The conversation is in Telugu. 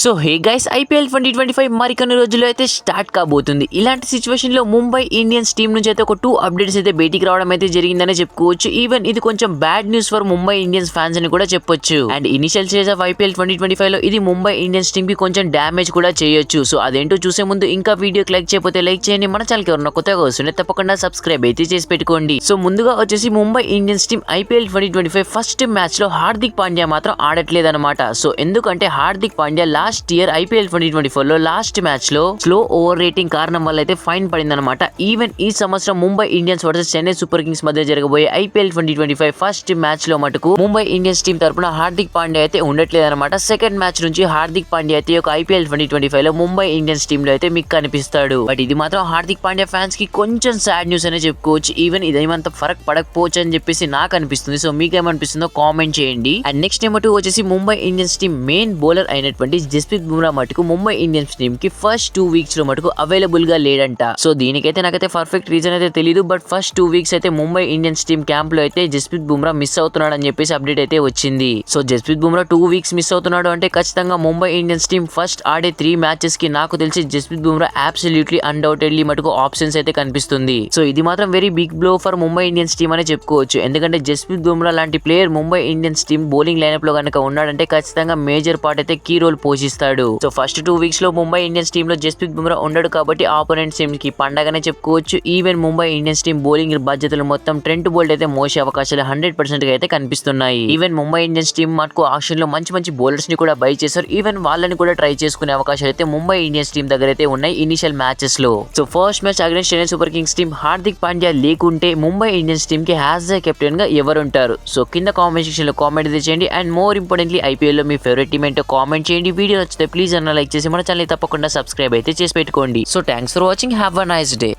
సో హే గైస్, ఐపీఎల్ 2025 మరికొన్ని రోజుల్లో అయితే స్టార్ట్ కాబోతుంది. ఇలాంటి సిచ్యువేషన్ లో ముంబై ఇండియన్స్ టీం నుంచి అయితే ఒక 2 అప్డేట్స్ అయితే బయటికి రావడం అయితే జరిగిందనే చెప్పుకోవచ్చు. ఈవెన్ ఇది కొంచెం bad news for Mumbai Indians fans అని కూడా చెప్పొచ్చు. And initial stage of IPL 2025 లో ఇది ముంబై ఇండియన్స్ టీం కి కొంచెం డ్యామేజ్ కూడా చేయొచ్చు. సో అదేంటో చూసే ముందు ఇంకా వీడియోకి లైక్ చేయకపోతే లైక్ చేయండి. మన ఛానల్ కి ఎవరైనా కొత్తగా వస్తుంటే తప్పకుండా సబ్స్క్రైబ్ అయితే చేసి పెట్టుకోండి. సో ముందుగా వచ్చేసి Mumbai Indians team IPL 2025 first match లో హార్దిక్ పాండ్యా మాత్రం ఆడట్లేదు అనమాట. సో ఎందుకంటే Hardik Pandya last year IPL 2024 లో లాస్ట్ మ్యాచ్ లో స్లో ఓవర్ రేటింగ్ కారణం వల్ల అయితే ఫైన్ పడింది అనమాట. ఈవెన్ ఈ సంవత్సరం Mumbai Indians versus Chennai super Kings మధ్య జరగబోయే ఐపీఎల్ 2025 ఫస్ట్ మ్యాచ్ లో మటుకు ముంబై ఇండియన్స్ టీం తరపున హార్దిక్ పాండ్యా అయితే ఉండట్లేదు అనమాట. సెకండ్ మ్యాచ్ నుంచి హార్దిక్ పాండ్యా అయితే ఒక ఐపీఎల్ 2025 లో ముంబై ఇండియన్స్ టీం లో అయితే మీకు కనిపిస్తాడు. బట్ ఇది మాత్రం హార్దిక్ పాండ్యా ఫ్యాన్స్ కి కొంచెం సాడ్ న్యూస్ అనే చెప్పుకోవచ్చు. ఈవెన్ ఇదేమంత ఫరక్ పడకపోవచ్చు అని చెప్పేసి నాకు అనిపిస్తుంది. సో మీకేమనిపిస్తుందో కామెంట్ చేయండి. అండ్ నెక్స్ట్ నెంబర్ 2 వచ్చేసి Mumbai Indians team main bowler అయినటువంటి జస్ప్రీత్ బుమ్రా మటుకు ముంబై ఇండియన్స్ టీమ్ కి ఫస్ట్ 2 వీక్స్ లో మటుకు అవైలబుల్ గా లేడంట. సో దీనికైతే నాకైతే పర్ఫెక్ట్ రీజన్ అయితే తెలియదు. బట్ ఫస్ట్ 2 వీక్స్ అయితే ముంబై ఇండియన్స్ టీమ్ క్యాంప్ లో అయితే జస్ప్రీత్ బుమ్రా మిస్ అవుతున్నాడు అని చెప్పేసి అప్డేట్ అయితే వచ్చింది. So Jasprit Bumrah 2 weeks miss అవుతున్నాడు అంటే ఖచ్చితంగా ముంబై ఇండియన్స్ టీమ్ ఫస్ట్ ఆడే 3 మ్యాచెస్ కి నాకు తెలిసి జస్ప్రీత్ బుమ్రా అబ్సల్యూట్లీ అన్డౌటెడ్లీ మటుకు ఆప్షన్స్ అయితే కనిపిస్తుంది. సో ఇది మాత్రం very big blow for Mumbai Indians team అనే చెప్పుకోవచ్చు. ఎందుకంటే జస్ప్రీత్ బుమ్రా లాంటి player Mumbai Indians team bowling lineup లో కనుక ఉన్నాడంటే ఖచ్చితంగా మేజర్ పార్ట్ అయితే కీ రోల్ పోషిస్తాడు. సో ఫస్ట్ 2 వీక్స్ లో ముంబై ఇండియన్స్ టీమ్ లో జస్ప్రీత్ బుమ్రా ఉండడు కాబట్టి ఆపోనెంట్స్ టీమ్ కి పండగనే చెప్పుకోవచ్చు. Even Mumbai Indians team bowling బాధ్యతలు మొత్తం ట్రెంట్ బోల్ట్ అయితే మోసే అవకాశాలు 100% గా అయితే కనిపిస్తున్నాయి. ఈవెన్ ముంబై ఇండియన్స్ టీమ్ మటుకు ఆక్షన్ లో మంచి మంచి బౌలర్స్ ని కూడా బై చేశారు. ఈవెన్ వాళ్ళని కూడా ట్రై చేసుకునే అవకాశాలు అయితే ముంబై ఇండియన్స్ టీమ్ దగ్గర అయితే ఉన్నాయి ఇనిషియల్ మ్యాచెస్ లో. So first match against Chennai super Kings team Hardik Pandya లేకుంటే ముంబై ఇండియన్స్ టీమ్ కి హ్యాస్ ఎ కెప్టెన్ గా ఎవరు ఉంటారు? సో కింద కామెంట్ సెక్షన్ లో కామెంట్ అయితే చేయండి. అండ్ మోర్ ఇంపార్టెంట్లీ ఐపీఎల్ లో మీ ఫేవరెట్ టీమ్ ఏంటో కామెంట్ చేయండి. వీడియో నచ్చితే ప్లీజ్ అన్న లైక్ చేసి మన ఛానల్ తప్పకుండా సబ్స్క్రైబ్ అయితే చేసి పెట్టుకోండి. So thanks for watching. Have a nice day.